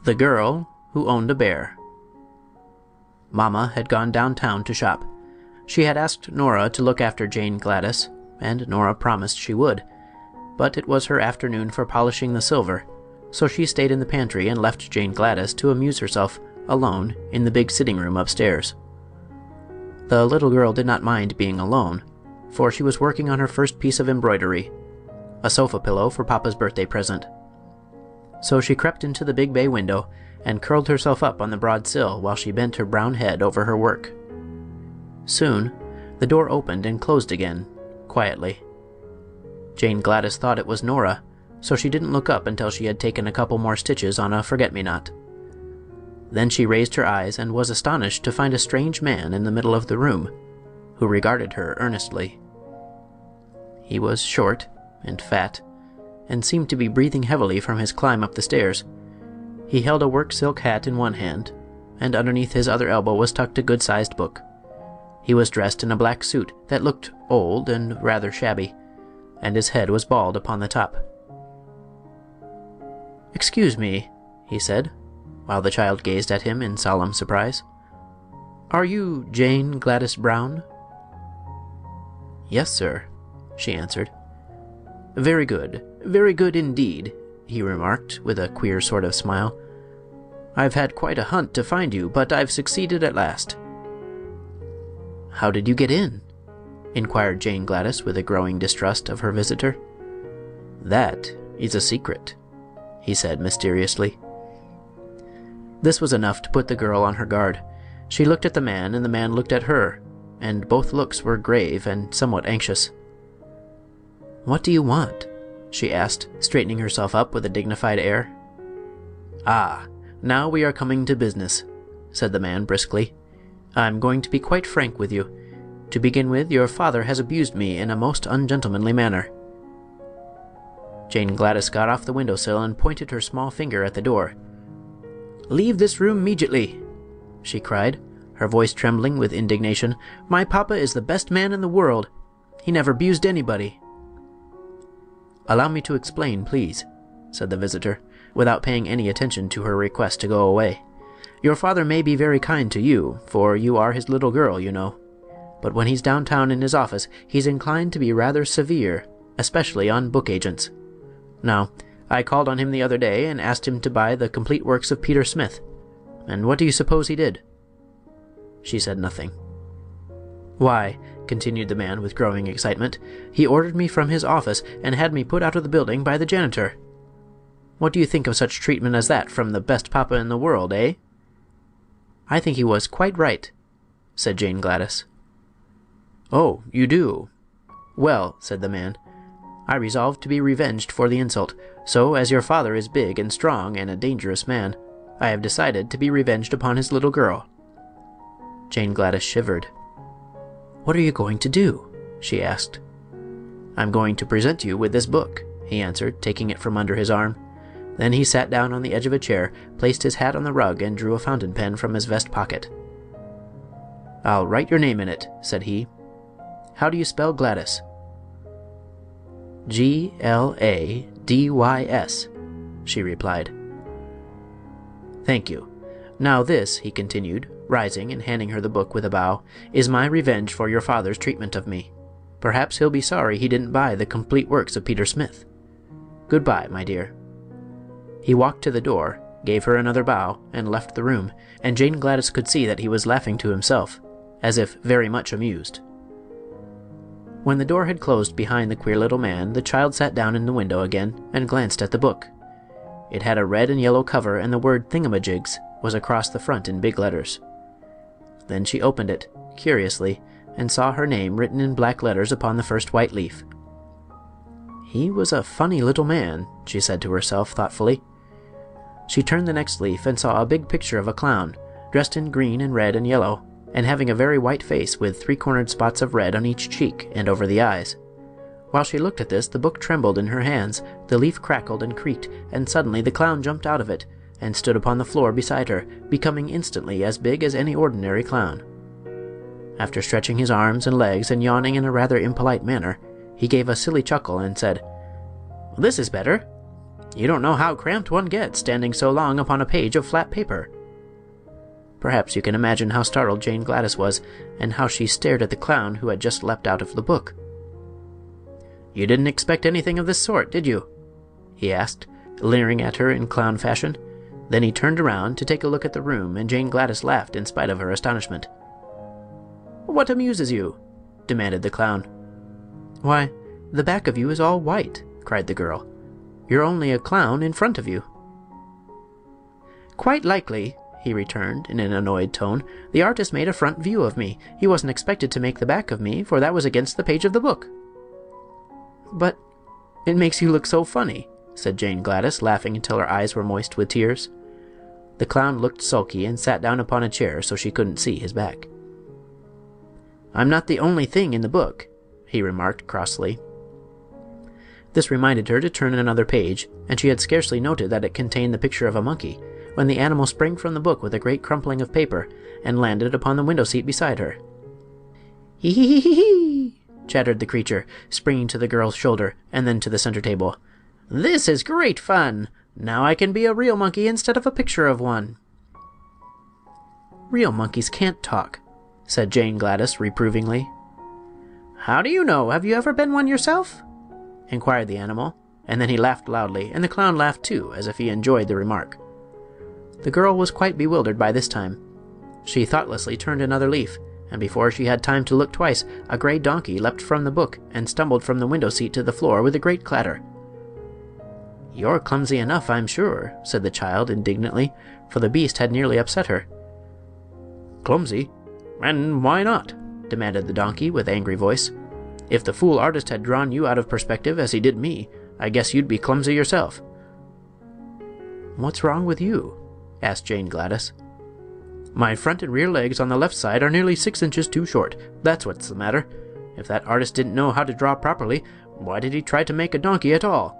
The Girl Who Owned a Bear. Mama had gone downtown to shop. She had asked Nora to look after Jane Gladys, and Nora promised she would. But it was her afternoon for polishing the silver, so she stayed in the pantry and left Jane Gladys to amuse herself alone in the big sitting room upstairs. The little girl did not mind being alone, for she was working on her first piece of embroidery, a sofa pillow for Papa's birthday present. So she crept into the big bay window and curled herself up on the broad sill while she bent her brown head over her work. Soon, the door opened and closed again, quietly. Jane Gladys thought it was Nora, so she didn't look up until she had taken a couple more stitches on a forget-me-not. Then she raised her eyes and was astonished to find a strange man in the middle of the room, who regarded her earnestly. He was short and fat, and seemed to be breathing heavily from his climb up the stairs. He held a work silk hat in one hand, and underneath his other elbow was tucked a good-sized book. He was dressed in a black suit that looked old and rather shabby, and his head was bald upon the top. "Excuse me," he said, while the child gazed at him in solemn surprise. "Are you Jane Gladys Brown?" "Yes, sir," she answered. Very good indeed," he remarked, with a queer sort of smile. "I've had quite a hunt to find you, but I've succeeded at last." "How did you get in?" inquired Jane Gladys with a growing distrust of her visitor. "That is a secret," he said mysteriously. This was enough to put the girl on her guard. She looked at the man, and the man looked at her, and both looks were grave and somewhat anxious. "What do you want?" she asked, straightening herself up with a dignified air. "Ah, now we are coming to business," said the man briskly. "I'm going to be quite frank with you. To begin with, your father has abused me in a most ungentlemanly manner." Jane Gladys got off the windowsill and pointed her small finger at the door. "Leave this room immediately!" she cried, her voice trembling with indignation. "My papa is the best man in the world. He never abused anybody." "Allow me to explain, please," said the visitor, without paying any attention to her request to go away. "Your father may be very kind to you, for you are his little girl, you know. But when he's downtown in his office, he's inclined to be rather severe, especially on book agents. Now, I called on him the other day and asked him to buy the complete works of Peter Smith. And what do you suppose he did?" She said nothing. "Why," continued the man with growing excitement, "he ordered me from his office and had me put out of the building by the janitor. What do you think of such treatment as that from the best papa in the world, eh?" "I think he was quite right," said Jane Gladys. "Oh, you do? Well," said the man, "I resolved to be revenged for the insult, so as your father is big and strong and a dangerous man, I have decided to be revenged upon his little girl." Jane Gladys shivered. "What are you going to do?" she asked. "I'm going to present you with this book," he answered, taking it from under his arm. Then he sat down on the edge of a chair, placed his hat on the rug, and drew a fountain pen from his vest pocket. "I'll write your name in it," said he. "How do you spell Gladys?" "Gladys," she replied. "Thank you. Now this," he continued, rising and handing her the book with a bow, "is my revenge for your father's treatment of me. Perhaps he'll be sorry he didn't buy the complete works of Peter Smith. Goodbye, my dear." He walked to the door, gave her another bow, and left the room, and Jane Gladys could see that he was laughing to himself, as if very much amused. When the door had closed behind the queer little man, the child sat down in the window again and glanced at the book. It had a red and yellow cover, and the word "Thingamajigs" was across the front in big letters. Then she opened it, curiously, and saw her name written in black letters upon the first white leaf. "He was a funny little man," she said to herself thoughtfully. She turned the next leaf and saw a big picture of a clown, dressed in green and red and yellow, and having a very white face with three-cornered spots of red on each cheek and over the eyes. While she looked at this, the book trembled in her hands, the leaf crackled and creaked, and suddenly the clown jumped out of it, and stood upon the floor beside her, becoming instantly as big as any ordinary clown. After stretching his arms and legs and yawning in a rather impolite manner, he gave a silly chuckle and said, "This is better. You don't know how cramped one gets standing so long upon a page of flat paper." Perhaps you can imagine how startled Jane Gladys was, and how she stared at the clown who had just leapt out of the book. "You didn't expect anything of this sort, did you?" he asked, leering at her in clown fashion. Then he turned around to take a look at the room, and Jane Gladys laughed in spite of her astonishment. "What amuses you?" demanded the clown. "Why, the back of you is all white," cried the girl. "You're only a clown in front of you." "Quite likely," he returned in an annoyed tone. "The artist made a front view of me. He wasn't expected to make the back of me, for that was against the page of the book." "But it makes you look so funny," said Jane Gladys, laughing until her eyes were moist with tears. The clown looked sulky and sat down upon a chair so she couldn't see his back. "I'm not the only thing in the book," he remarked crossly. This reminded her to turn another page, and she had scarcely noted that it contained the picture of a monkey, when the animal sprang from the book with a great crumpling of paper and landed upon the window seat beside her. "Hee hee hee hee hee!" chattered the creature, springing to the girl's shoulder and then to the center table. "This is great fun! Now I can be a real monkey instead of a picture of one." "Real monkeys can't talk," said Jane Gladys reprovingly. "How do you know? Have you ever been one yourself?" inquired the animal, and then he laughed loudly, and the clown laughed too, as if he enjoyed the remark. The girl was quite bewildered by this time. She thoughtlessly turned another leaf, and before she had time to look twice, a gray donkey leapt from the book and stumbled from the window seat to the floor with a great clatter. "You're clumsy enough, I'm sure," said the child indignantly, for the beast had nearly upset her. "Clumsy? And why not?" demanded the donkey with angry voice. "If the fool artist had drawn you out of perspective as he did me, I guess you'd be clumsy yourself." "What's wrong with you?" asked Jane Gladys. "My front and rear legs on the left side are nearly 6 inches too short. That's what's the matter. If that artist didn't know how to draw properly, why did he try to make a donkey at all?"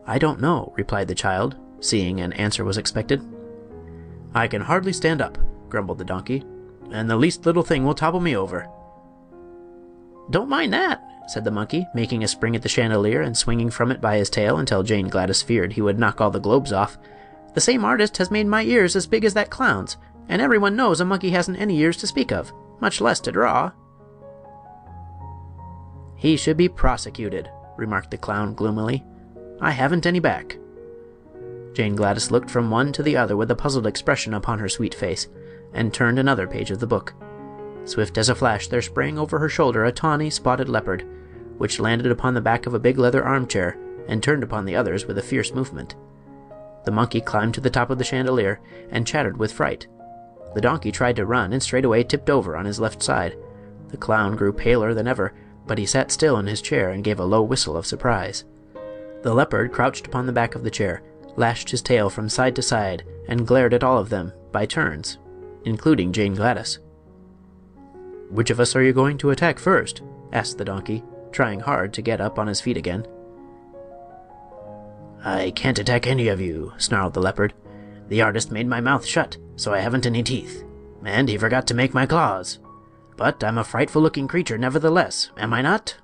"I don't know," replied the child, seeing an answer was expected. "I can hardly stand up," grumbled the donkey, "and the least little thing will topple me over." "Don't mind that," said the monkey, making a spring at the chandelier and swinging from it by his tail until Jane Gladys feared he would knock all the globes off. "The same artist has made my ears as big as that clown's, and everyone knows a monkey hasn't any ears to speak of, much less to draw." "He should be prosecuted," remarked the clown gloomily. "I haven't any back." Jane Gladys looked from one to the other with a puzzled expression upon her sweet face, and turned another page of the book. Swift as a flash there sprang over her shoulder a tawny, spotted leopard, which landed upon the back of a big leather armchair and turned upon the others with a fierce movement. The monkey climbed to the top of the chandelier and chattered with fright. The donkey tried to run and straightway tipped over on his left side. The clown grew paler than ever, but he sat still in his chair and gave a low whistle of surprise. The leopard crouched upon the back of the chair, lashed his tail from side to side, and glared at all of them, by turns, including Jane Gladys. "Which of us are you going to attack first?" asked the donkey, trying hard to get up on his feet again. "I can't attack any of you," snarled the leopard. "The artist made my mouth shut, so I haven't any teeth, and he forgot to make my claws. But I'm a frightful-looking creature nevertheless, am I not?"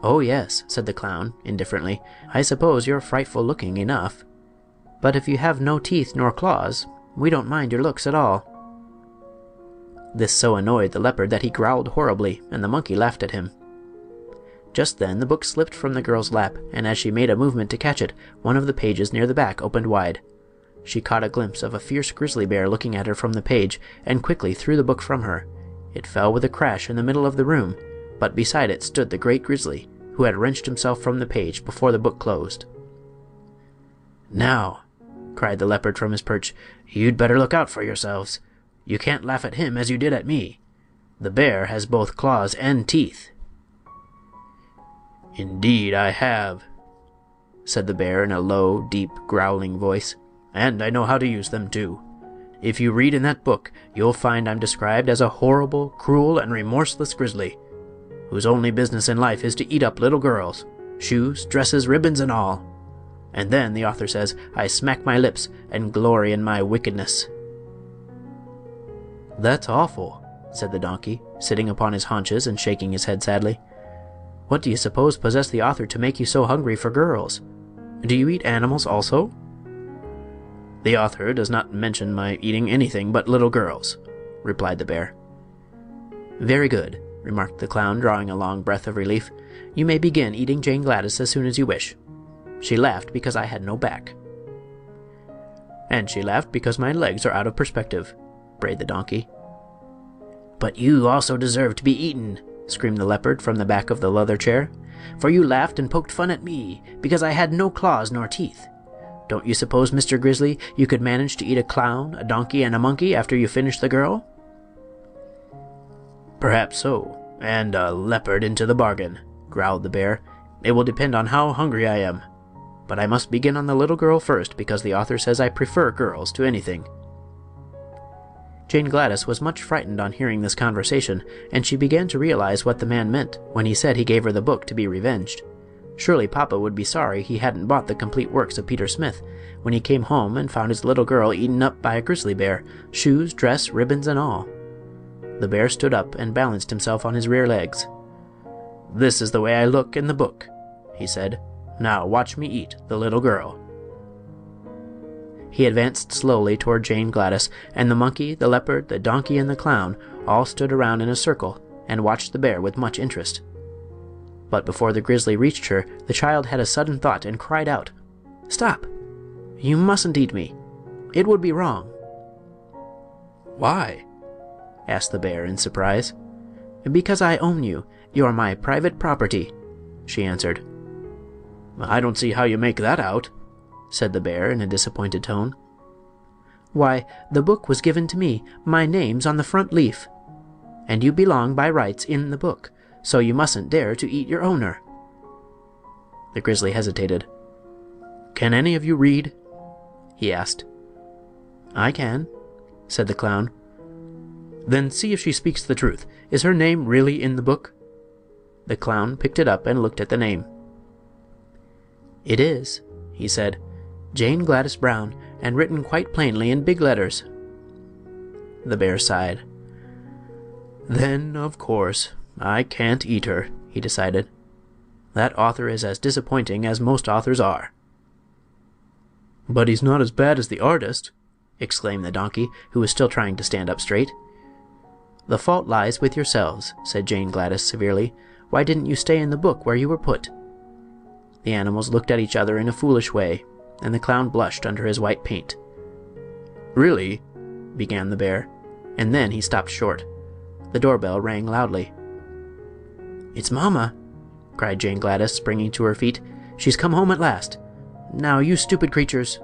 "Oh, yes," said the clown, indifferently. "I suppose you're frightful-looking enough. But if you have no teeth nor claws, we don't mind your looks at all." This so annoyed the leopard that he growled horribly, and the monkey laughed at him. Just then the book slipped from the girl's lap, and as she made a movement to catch it, one of the pages near the back opened wide. She caught a glimpse of a fierce grizzly bear looking at her from the page, and quickly threw the book from her. It fell with a crash in the middle of the room, but beside it stood the great grizzly, who had wrenched himself from the page before the book closed. "Now," cried the leopard from his perch, "you'd better look out for yourselves. You can't laugh at him as you did at me. The bear has both claws and teeth." "Indeed I have," said the bear in a low, deep, growling voice, "and I know how to use them too. If you read in that book, you'll find I'm described as a horrible, cruel, and remorseless grizzly, whose only business in life is to eat up little girls, shoes, dresses, ribbons, and all. And then, the author says, I smack my lips and glory in my wickedness." "That's awful," said the donkey, sitting upon his haunches and shaking his head sadly. What do you suppose possessed the author to make you so hungry for girls? Do you eat animals also?" "The author does not mention my eating anything but little girls," replied the bear. "Very good," remarked the clown, drawing a long breath of relief. "You may begin eating Jane Gladys as soon as you wish. She laughed because I had no back." "And she laughed because my legs are out of perspective," brayed the donkey. "But you also deserve to be eaten," screamed the leopard from the back of the leather chair, "for you laughed and poked fun at me because I had no claws nor teeth. Don't you suppose, Mr. Grizzly, you could manage to eat a clown, a donkey, and a monkey after you finished the girl?" "Perhaps so, and a leopard into the bargain," growled the bear. "It will depend on how hungry I am. But I must begin on the little girl first because the author says I prefer girls to anything." Jane Gladys was much frightened on hearing this conversation, and she began to realize what the man meant when he said he gave her the book to be revenged. Surely Papa would be sorry he hadn't bought the complete works of Peter Smith when he came home and found his little girl eaten up by a grizzly bear, shoes, dress, ribbons, and all. The bear stood up and balanced himself on his rear legs. "This is the way I look in the book," he said. "Now watch me eat the little girl." He advanced slowly toward Jane Gladys, and the monkey, the leopard, the donkey, and the clown all stood around in a circle and watched the bear with much interest. But before the grizzly reached her, the child had a sudden thought and cried out, "Stop! You mustn't eat me. It would be wrong." "Why?" asked the bear in surprise. "Because I own you. You're my private property," she answered. "I don't see how you make that out," said the bear in a disappointed tone. "Why, the book was given to me. My name's on the front leaf. And you belong by rights in the book, so you mustn't dare to eat your owner." The grizzly hesitated. "Can any of you read?" he asked. "I can," said the clown. "Then see if she speaks the truth. Is her name really in the book?" The clown picked it up and looked at the name. "It is," he said. "Jane Gladys Brown, and written quite plainly in big letters." The bear sighed. "Then, of course, I can't eat her," he decided. "That author is as disappointing as most authors are." "But he's not as bad as the artist," exclaimed the donkey, who was still trying to stand up straight. "The fault lies with yourselves," said Jane Gladys severely. "Why didn't you stay in the book where you were put?" The animals looked at each other in a foolish way, and the clown blushed under his white paint. "Really?" began the bear, and then he stopped short. The doorbell rang loudly. "It's Mama!" cried Jane Gladys, springing to her feet. "She's come home at last. Now, you stupid creatures!"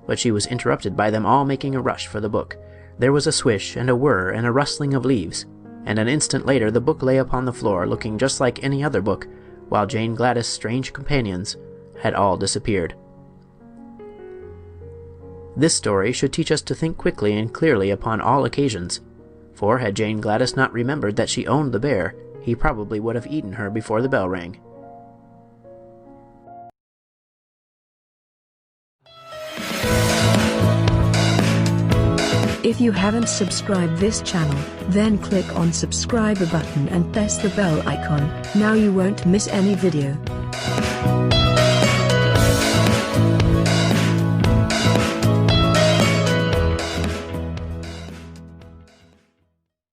But she was interrupted by them all making a rush for the book. There was a swish and a whir and a rustling of leaves, and an instant later the book lay upon the floor looking just like any other book, while Jane Gladys' strange companions had all disappeared. This story should teach us to think quickly and clearly upon all occasions, for had Jane Gladys not remembered that she owned the bear, he probably would have eaten her before the bell rang. If you haven't subscribed this channel, then click on subscribe button and press the bell icon. Now you won't miss any video.